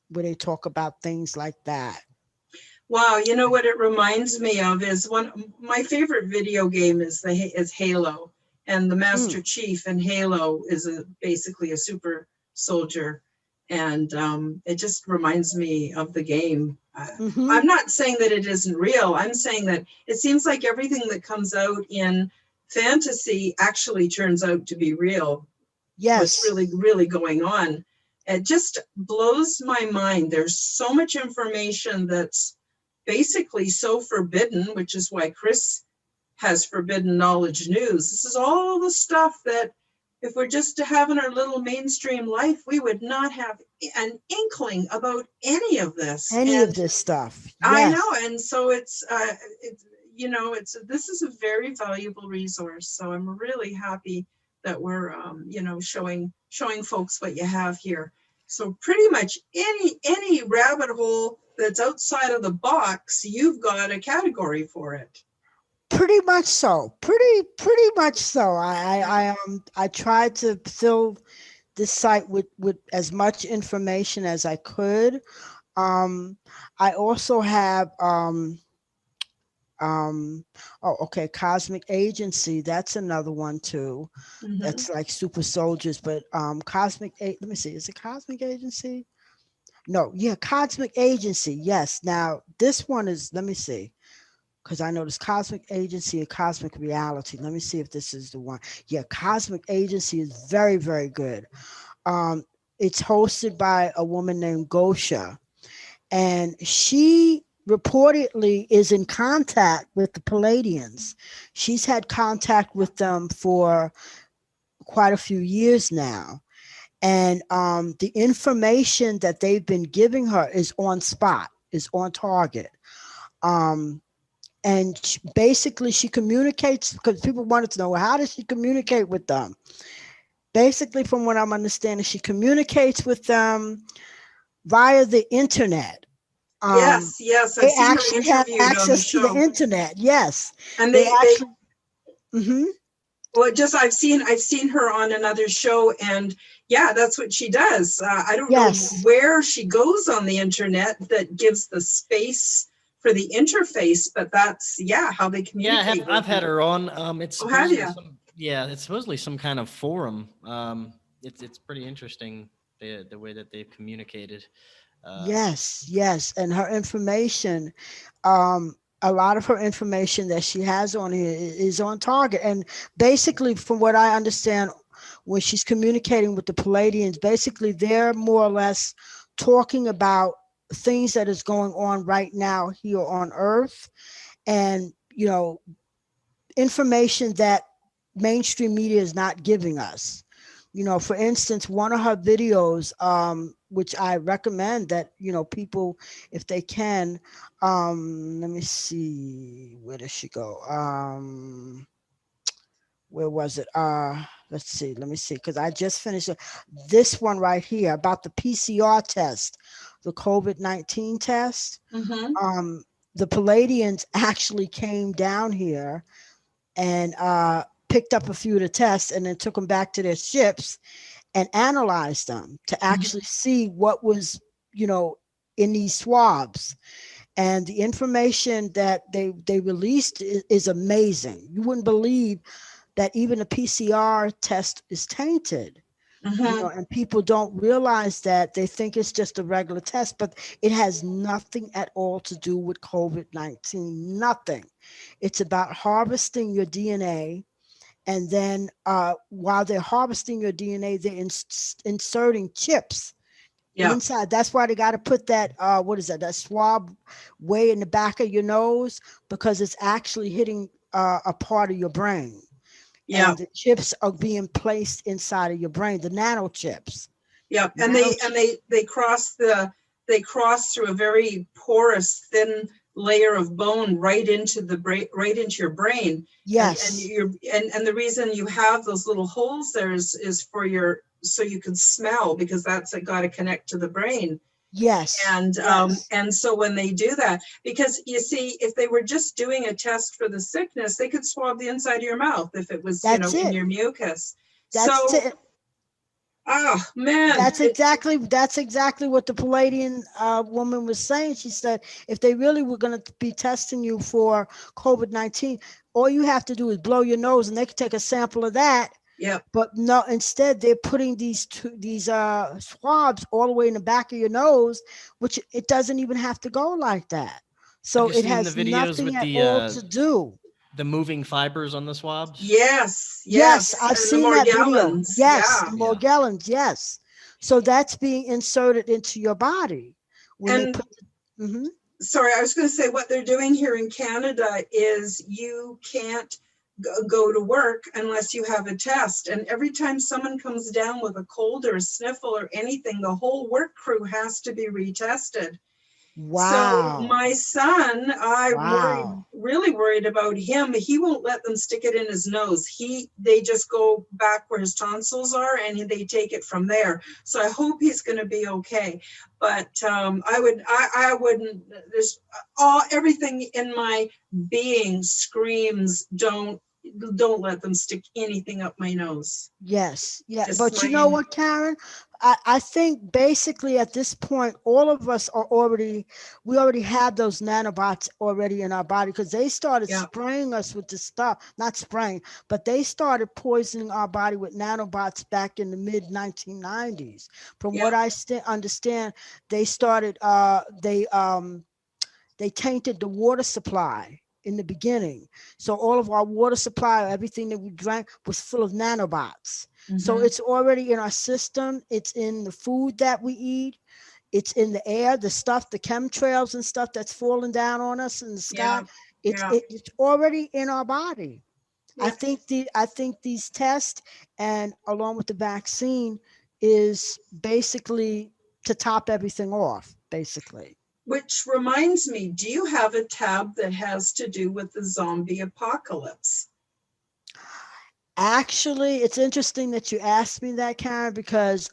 where they talk about things like that. Wow, you know what it reminds me of is my favorite video game is Halo, and the Mm, Master Chief in Halo is basically a super soldier, and it just reminds me of the game. mm-hmm. I'm not saying that it isn't real. I'm saying that it seems like everything that comes out in fantasy actually turns out to be real. What's Yes. really, really going on? It just blows my mind. There's so much information that's basically so forbidden, which is why Chris has Forbidden Knowledge News. This is all the stuff that if we're just having our little mainstream life, we would not have an inkling about any of this. Any of And this stuff. I Yes. know, and so this is a very valuable resource. So I'm really happy that we're showing folks what you have here. So pretty much any rabbit hole that's outside of the box, you've got a category for it. Pretty much so. Pretty much so. I tried to fill this site with as much information as I could. Um, I also have um oh, okay, Cosmic Agency. That's another one too. Mm-hmm. That's like super soldiers, but let me see, is it Cosmic Agency? No, yeah, Cosmic Agency. Yes. Now this one is, let me see, because I know there's Cosmic Agency and Cosmic Reality. Let me see if this is the one. Yeah, Cosmic Agency is very, very good. Um, it's hosted by a woman named Gosha, and she reportedly is in contact with the Palladians. She's had contact with them for quite a few years now. And the information that they've been giving her is on spot, is on target. Um, and basically, she communicates, because people wanted to know, well, how does she communicate with them? Basically, from what I'm understanding, she communicates with them via the internet. Um, Yes, I've they seen her actually have interviewed on the access to the show, internet. Yes, and they they actually. Hmm. well, just I've seen her on another show, and yeah, that's what she does. I don't know Yes. where she goes on the internet that gives the space for the interface, but that's how they Yeah, communicate I've with had her. her on. It's Oh, have supposedly you? it's supposedly some kind of forum. It's pretty interesting the way that they've communicated. Uh, Yes, yes, and her information, a lot of her information that she has on here is on target. And basically, from what I understand, when she's communicating with the Palladians, basically they're more or less talking about things that is going on right now here on Earth, and information that mainstream media is not giving us. For instance, one of her videos, which I recommend that people, if they can, let me see, where does she go? Where was it? Let's see, let me see, because I just finished this one right here about the PCR test, the COVID-19 test. Mm-hmm. Um, the Palladians actually came down here and picked up a few of the tests and then took them back to their ships and analyzed them to Mm-hmm. actually see what was, you know, in these swabs. And the information that they released is amazing. You wouldn't believe that even a PCR test is tainted. Mm-hmm. And people don't realize that. They think it's just a regular test, but it has nothing at all to do with COVID-19. Nothing. It's about harvesting your DNA, and then while they're harvesting your DNA, they're inserting chips Yeah. inside. That's why they got to put that what is that swab way in the back of your nose, because it's actually hitting a part of your brain, Yeah. and the chips are being placed inside of your brain, the nano chips. Yeah. And Nano they cross through a very porous, thin layer of bone right into the brain, right into your brain. Yes. And the reason you have those little holes there is for your, so you can smell, because that's got to connect to the brain. Yes. And so when they do that, because you see, if they were just doing a test for the sickness, they could swab the inside of your mouth if it was, That's in it. your mucus. That's So, it. oh man, That's exactly what the Palladian woman was saying. She said if they really were going to be testing you for COVID-19, all you have to do is blow your nose, and they could take a sample of that. yeah. But no, instead they're putting these swabs all the way in the back of your nose, which it doesn't even have to go like that. Have So you it seen the has videos nothing with at all to do. the moving fibers on the swabs? Yes, Yes, yes, I've and the seen that video. Morgellons, Yes, yeah. the Yeah. Morgellons. Yes. So that's being inserted into your body when they And put. Mhm. sorry, I was going to say what they're doing here in Canada is you can't go to work unless you have a test. And every time someone comes down with a cold or a sniffle or anything, the whole work crew has to be retested. So Wow. my son, I'm Wow. really worried about him. He won't let them stick it in his nose. They just go back where his tonsils are and they take it from there. So I hope he's going to be okay. But I wouldn't. There's everything in my being screams, don't let them stick anything up my nose. Yes. Yeah. Just But you know what, Karen? I think basically at this point, all of us we already have those nanobots already in our body because they started yeah, spraying us with the stuff, not spraying, but they started poisoning our body with nanobots back in the mid 1990s. From yeah, what I understand, they started, they tainted the water supply in the beginning. So all of our water supply, everything that we drank was full of nanobots. So mm-hmm. it's already in our system. It's in the food that we eat. It's in the air, the stuff, the chemtrails and stuff that's falling down on us in the sky. yeah, yeah, It's already in our body. yeah. I think these tests and along with the vaccine is basically to top everything off, basically. Which reminds me, do you have a tab that has to do with the zombie apocalypse? Actually, it's interesting that you asked me that, Karen, because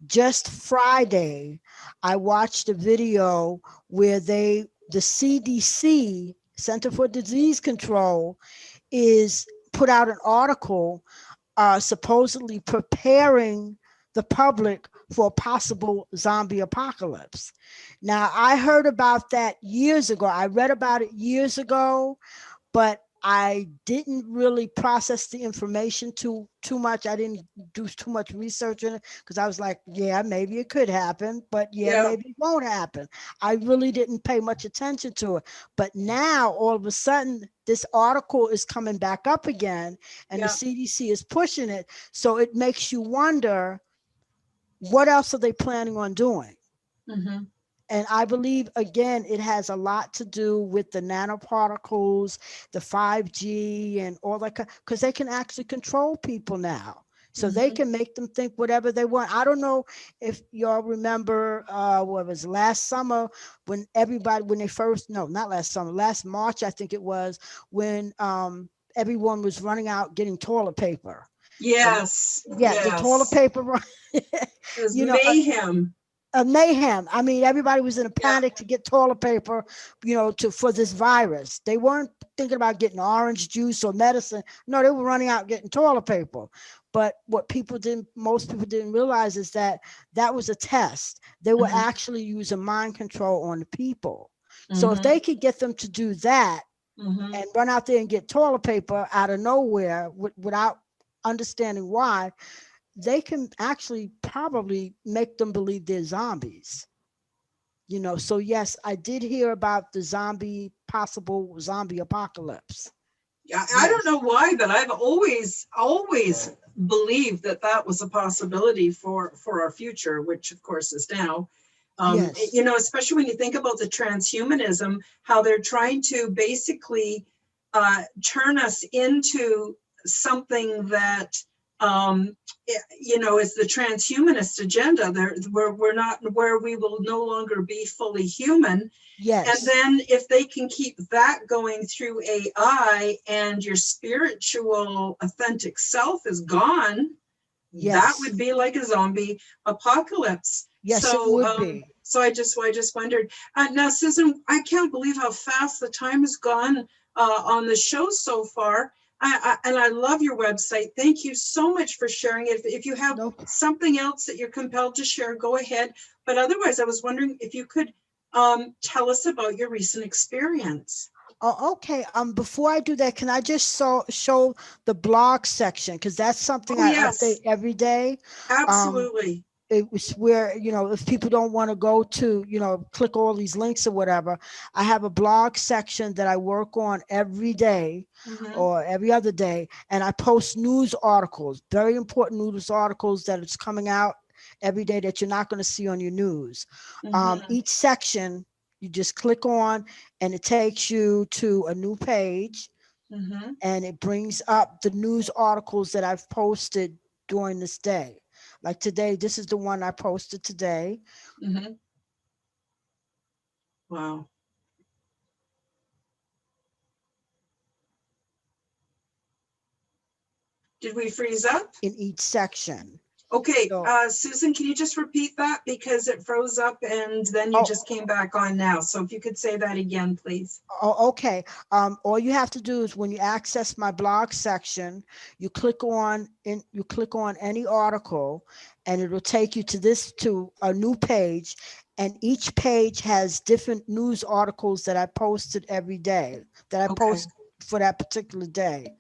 just Friday, I watched a video where the CDC, Center for Disease Control, is put out an article supposedly preparing the public for a possible zombie apocalypse. Now, I heard about that years ago. I read about it years ago, but I didn't really process the information too much. I didn't do too much research in it because I was like, yeah, maybe it could happen, but yeah, Yeah, maybe it won't happen. I really didn't pay much attention to it. But now all of a sudden, this article is coming back up again and the yeah, CDC is pushing it. So it makes you wonder, what else are they planning on doing? mm-hmm. And I believe, again, it has a lot to do with the nanoparticles, the 5G, and all that, because they can actually control people now. So they Mm-hmm. can make them think whatever they want. I don't know if y'all remember what was last summer when when they first, no, not last summer, last March, I think it was, when everyone was running out getting toilet paper. And Yes, yeah, the toilet yes. paper, It was you know, mayhem. a mayhem. I mean, everybody was in a Yeah, panic to get toilet paper, for this virus. They weren't thinking about getting orange juice or medicine. No, they were running out getting toilet paper. But what most people didn't realize is that that was a test. They were mm-hmm. actually using mind control on the people. So if Mm-hmm. they could get them to do that Mm-hmm. and run out there and get toilet paper out of nowhere without understanding why, they can actually probably make them believe they're zombies. So yes, I did hear about the possible zombie apocalypse. Yeah, I don't Yes. know why, but I've always believed that that was a possibility for our future, which of course is now. Yes. Especially when you think about the transhumanism, how they're trying to basically turn us into something that is the transhumanist agenda. We're not where we will no longer be fully human. Yes. And then if they can keep that going through AI and your spiritual authentic self is gone, Yes. that would be like a zombie apocalypse. Yes, so, it would be. So I just wondered. Now, Susan, I can't believe how fast the time has gone on the show so far. And I love your website. Thank you so much for sharing it. If you have something else that you're compelled to share, go ahead. But otherwise, I was wondering if you could tell us about your recent experience. Oh, okay. Before I do that, can I just show the blog section? Because that's something I update every day. Absolutely. It was where, if people don't want to go to, click all these links or whatever, I have a blog section that I work on every day or every other day. And I post news articles, very important news articles that it's coming out every day that you're not going to see on your news. Each section, you just click on and it takes you to a new page and it brings up the news articles that I've posted during this day. Like today, this is the one I posted today. Wow. Did we freeze up? In each section. Okay, so, Susan, can you just repeat that? Because it froze up and then you just came back on now. So if you could say that again, please. Oh, okay. All you have to do is when you access my blog section, you click on any article and it'll take you to a new page. And each page has different news articles that I posted every day that I post for that particular day.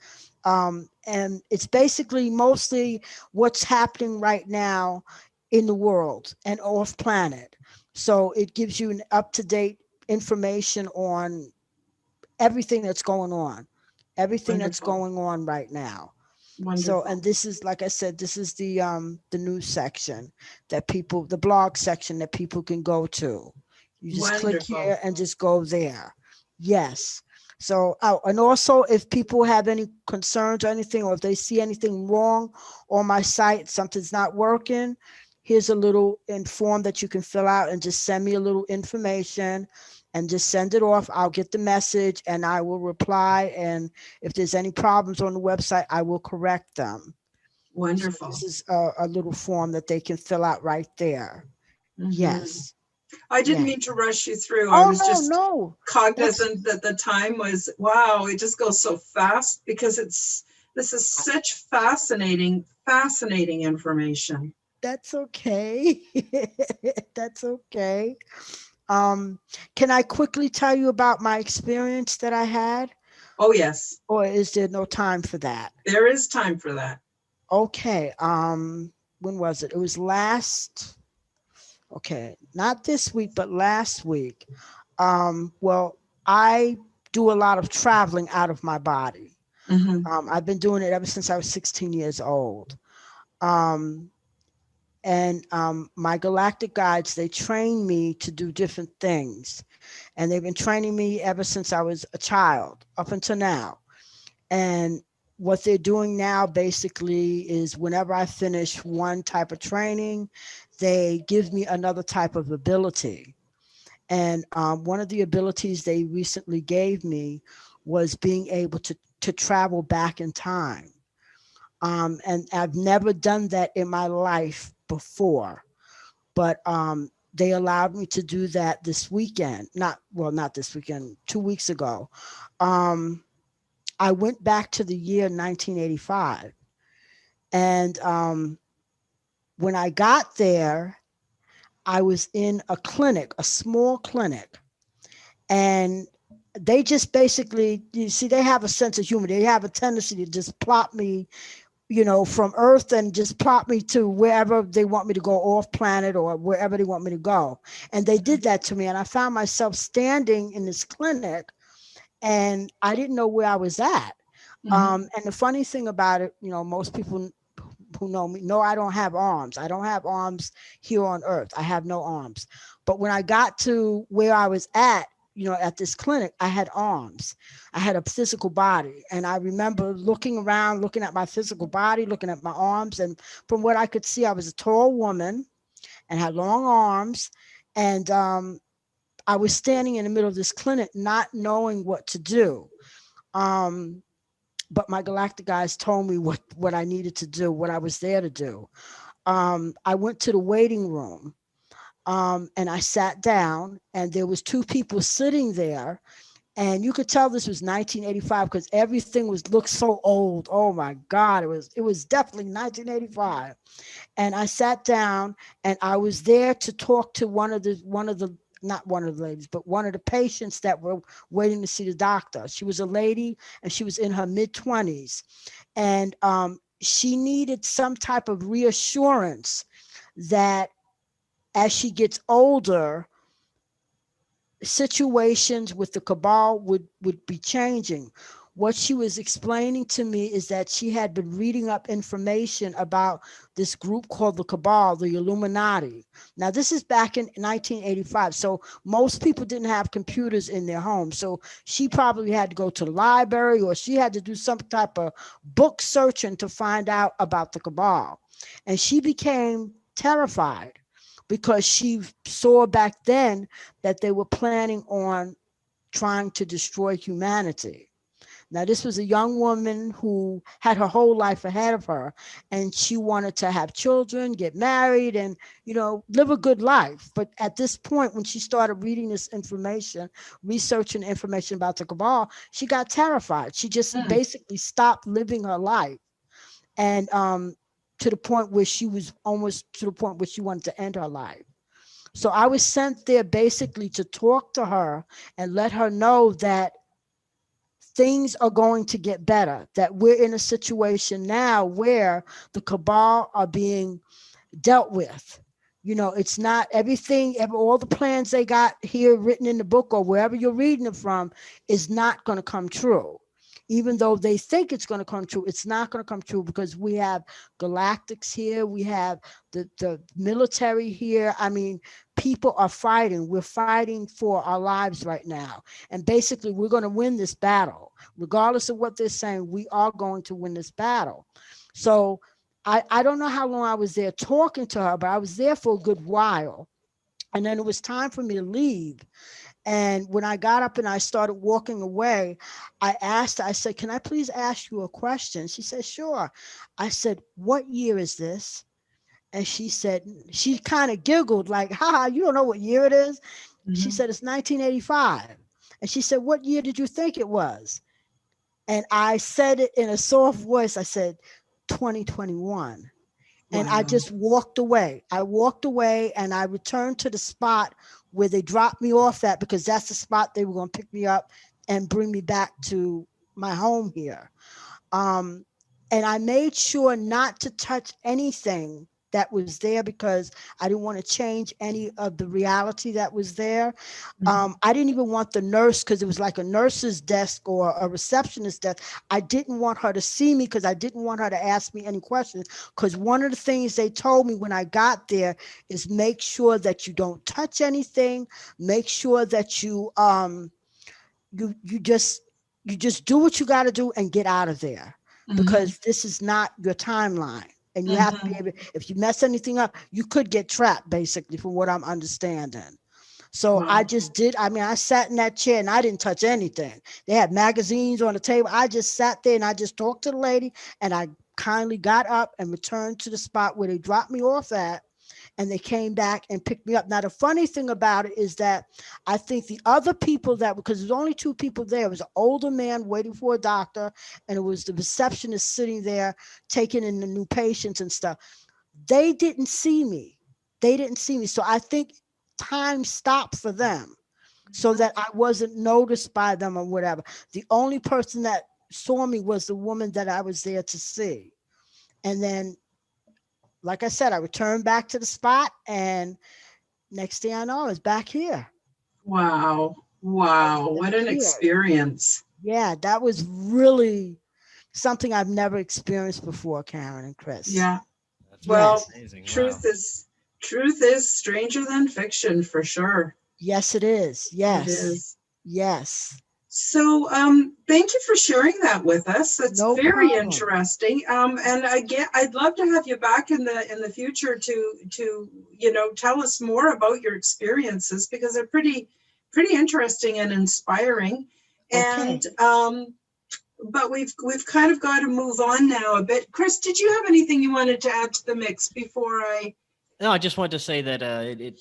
And it's basically mostly what's happening right now in the world and off planet. So it gives you an up-to-date information on everything that's going on, that's going on right now. Wonderful. So, and this is, like I said, this is the news section the blog section that people can go to. You just click here and just go there. Yes. So, and also if people have any concerns or anything, or if they see anything wrong on my site, something's not working, here's a little form that you can fill out and just send me a little information and just send it off. I'll get the message and I will reply. And if there's any problems on the website, I will correct them. Wonderful. So this is a little form that they can fill out right there. Yes. I didn't mean to rush you through. I was just cognizant that the time was, wow, it just goes so fast because this is such fascinating information. That's okay. That's okay. Can I quickly tell you about my experience that I had? Oh, yes. Or is there no time for that? There is time for that. Okay. When was it? It was not this week, but last week. Well, I do a lot of traveling out of my body. I've been doing it ever since I was 16 years old. And my galactic guides, they train me to do different things. And they've been training me ever since I was a child up until now. And what they're doing now basically is whenever I finish one type of training, they give me another type of ability. And one of the abilities they recently gave me was being able to travel back in time. And I've never done that in my life before, but they allowed me to do that this weekend. Not this weekend, 2 weeks ago. I went back to the year 1985. And when I got there, I was in a clinic, a small clinic. And they just basically, you see, they have a sense of humor. They have a tendency to just plop me, from Earth and just plop me to wherever they want me to go, off planet or wherever they want me to go. And they did that to me. And I found myself standing in this clinic and I didn't know where I was at. And the funny thing about it, most people who know me know I don't have arms. I don't have arms here on Earth. I have no arms. But when I got to where I was at, at this clinic, I had arms. I had a physical body. And I remember looking around, looking at my physical body, looking at my arms. And from what I could see, I was a tall woman and had long arms. And I was standing in the middle of this clinic, not knowing what to do. Um, but my galactic guys told me what I needed to do, what I was there to do. I went to the waiting room, and I sat down, and there was two people sitting there, and you could tell this was 1985 because everything looked so old. Oh my God, it was definitely 1985. And I sat down, and I was there to talk to one of the not one of the ladies, but one of the patients that were waiting to see the doctor. She was a lady, and she was in her mid-20s, and she needed some type of reassurance that as she gets older, situations with the cabal would be changing. What she was explaining to me is that she had been reading up information about this group called the cabal, the Illuminati. Now this is back in 1985, so most people didn't have computers in their homes, so she probably had to go to the library, or she had to do some type of book searching to find out about the cabal. And she became terrified because she saw back then that they were planning on trying to destroy humanity. Now, this was a young woman who had her whole life ahead of her, and she wanted to have children, get married, and, live a good life. But at this point, when she started reading this information, researching information about the cabal, she got terrified. She just Mm. basically stopped living her life. And to the point where she was almost to the point where she wanted to end her life. So I was sent there basically to talk to her and let her know that things are going to get better, that we're in a situation now where the cabal are being dealt with. It's not all the plans they got here written in the book or wherever you're reading it from is not going to come true. Even though they think it's going to come true, it's not going to come true because we have galactics here, we have the military here. I mean, people are fighting. We're fighting for our lives right now. And basically, we're going to win this battle. Regardless of what they're saying, we are going to win this battle. So I don't know how long I was there talking to her, but I was there for a good while. And then it was time for me to leave. And when I got up and I started walking away, I asked her, I said, "Can I please ask you a question?" She said, "Sure." I said, "What year is this?" And she kind of giggled like, "Ha, you don't know what year it is?" She Mhm. said, "It's 1985. And she said, "What year did you think it was?" And I said it in a soft voice. I said, 2021. And I Wow. just walked away. I walked away and I returned to the spot where they dropped me off at, because that's the spot they were going to pick me up and bring me back to my home here. Um, and I made sure not to touch anything that was there because I didn't want to change any of the reality that was there. Mhm. I didn't even want the nurse, because it was like a nurse's desk or a receptionist desk. I didn't want her to see me because I didn't want her to ask me any questions. Because one of the things they told me when I got there is make sure that you don't touch anything. Make sure that you just do what you got to do and get out of there, Mhm. because this is not your timeline. And you have to be Mhm. able, if you mess anything up, you could get trapped, basically, from what I'm understanding. So I Wow. just did. I mean, I sat in that chair and I didn't touch anything. They had magazines on the table. I just sat there and I just talked to the lady, and I kindly got up and returned to the spot where they dropped me off at, and they came back and picked me up. Now, the funny thing about it is that I think the other people because there's only two people there. It was an older man waiting for a doctor, and it was the receptionist sitting there taking in the new patients and stuff. They didn't see me. They didn't see me. So I think time stopped for them so that I wasn't noticed by them or whatever. The only person that saw me was the woman that I was there to see. And then, like I said, I returned back to the spot, and next thing I know, I was back here. Wow. I was Wow. What back an here. experience. Yeah, that was really something I've never experienced before, Karen and Chris. Yeah. That's pretty Well, Yes, amazing. truth Wow. is truth is stranger than fiction for sure. yes, it is. It Yes, is. Yes. So thank you for sharing that with us. That's No very problem. interesting. And again, I'd love to have you back in the future to tell us more about your experiences, because they're pretty interesting and inspiring. Okay. And but we've kind of got to move on now a bit. Chris, did you have anything you wanted to add to the mix before I? No, I just wanted to say that it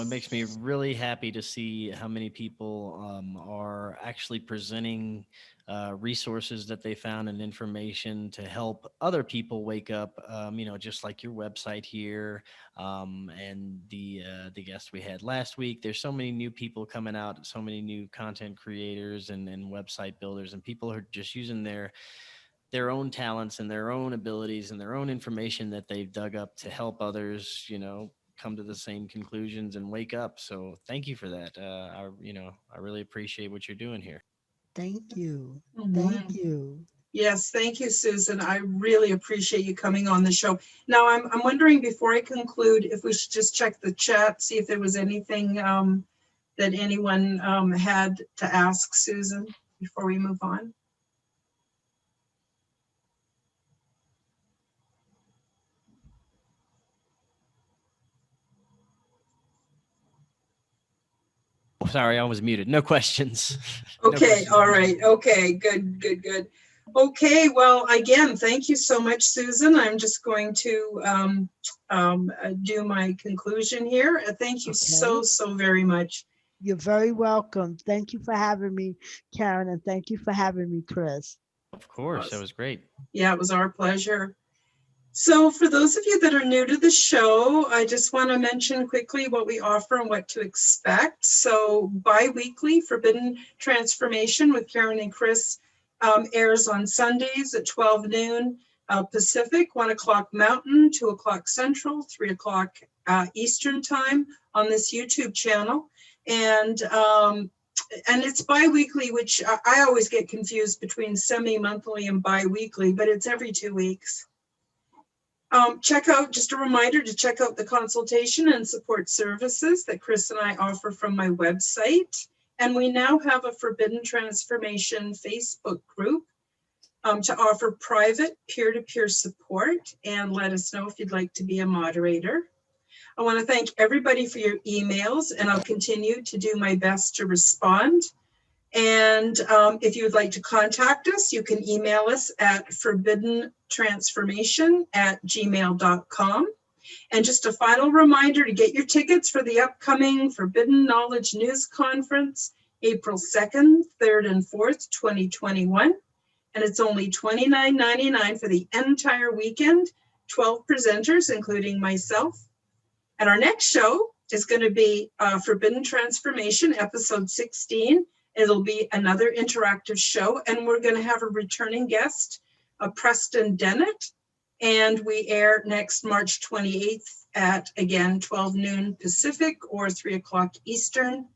makes me really happy to see how many people are actually presenting resources that they found and information to help other people wake up. Just like your website here, and the guest we had last week. There's so many new people coming out, so many new content creators and website builders, and people are just using their own talents and their own abilities and their own information that they've dug up to help others, come to the same conclusions and wake up. So thank you for that. I really appreciate what you're doing here. Thank you. Thank Mhm. you. Yes, thank you, Susan. I really appreciate you coming on the show. Now, I'm wondering, before I conclude, if we should just check the chat, see if there was anything that anyone had to ask Susan before we move on. Oh, sorry, I was muted. No questions. No Okay, questions. all right. Okay, good, good, good. Okay, well, again, thank you so much, Susan. I'm just going to do my conclusion here. Thank you Okay. so very much. You're very welcome. Thank you for having me, Karen, and thank you for having me, Chris. Of course, that was great. Yeah, it was our pleasure. So for those of you that are new to the show, I just want to mention quickly what we offer and what to expect. So bi-weekly Forbidden Transformation with Karen and Chris airs on Sundays at 12 noon Pacific, 1 o'clock Mountain, 2 o'clock Central, 3 o'clock Eastern time on this YouTube channel. And it's bi-weekly, which I always get confused between semi-monthly and bi-weekly, but it's every 2 weeks. Check out, just a reminder to check out the consultation and support services that Chris and I offer from my website. And we now have a Forbidden Transformation Facebook group to offer private peer-to-peer support, and let us know if you'd like to be a moderator. I want to thank everybody for your emails, and I'll continue to do my best to respond. And if you would like to contact us, you can email us at forbiddentransformation@gmail.com. And just a final reminder to get your tickets for the upcoming Forbidden Knowledge News Conference, April 2nd, 3rd, and 4th, 2021. And it's only $29.99 for the entire weekend, 12 presenters, including myself. And our next show is going to be Forbidden Transformation, episode 16. It'll be another interactive show, and we're going to have a returning guest, Preston Dennett, and we air next March 28th at, again, 12 noon Pacific or 3 o'clock Eastern,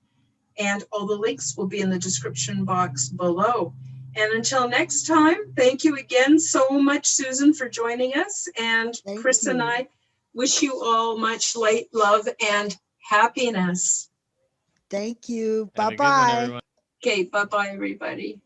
and all the links will be in the description box below. And until next time, thank you again so much, Susan, for joining us, and Chris and I wish you all much light, love, and happiness. Thank you. Have a good one, Bye-bye. everyone. Okay, bye-bye, everybody.